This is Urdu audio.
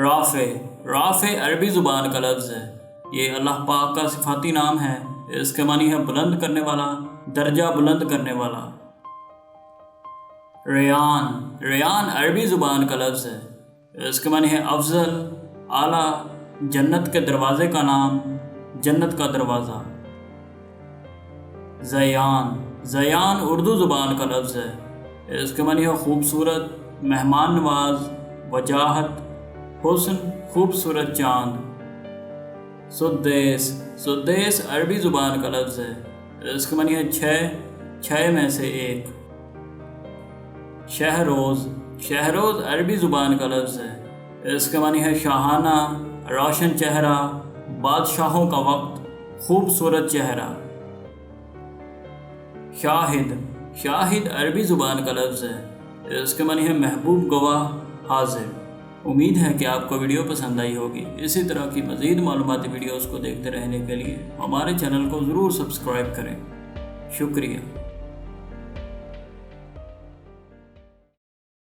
رافع، رافع عربی زبان کا لفظ ہے، یہ اللہ پاک کا صفاتی نام ہے، اس کے معنی ہے بلند کرنے والا، درجہ بلند کرنے والا۔ ریان، ریان عربی زبان کا لفظ ہے، اس کے معنی ہے افضل، اعلیٰ، جنت کے دروازے کا نام، جنت کا دروازہ۔ زیان، زیان اردو زبان کا لفظ ہے، اس کے معنی ہے خوبصورت، مہمان نواز، وجاہت، حسن، خوبصورت چاند۔ سدیس، سدیس عربی زبان کا لفظ ہے، اس کے معنی ہے چھ میں سے ایک۔ شہروز، شہروز عربی زبان کا لفظ ہے، اس کے معنی ہے شاہانہ، روشن چہرہ، بادشاہوں کا وقت، خوبصورت چہرہ۔ شاہد، شاہد عربی زبان کا لفظ ہے، اس کے معنی ہے محبوب گواہ، حاضر۔ امید ہے کہ آپ کو ویڈیو پسند آئی ہوگی۔ اسی طرح کی مزید معلوماتی ویڈیوز کو دیکھتے رہنے کے لیے ہمارے چینل کو ضرور سبسکرائب کریں۔ شکریہ۔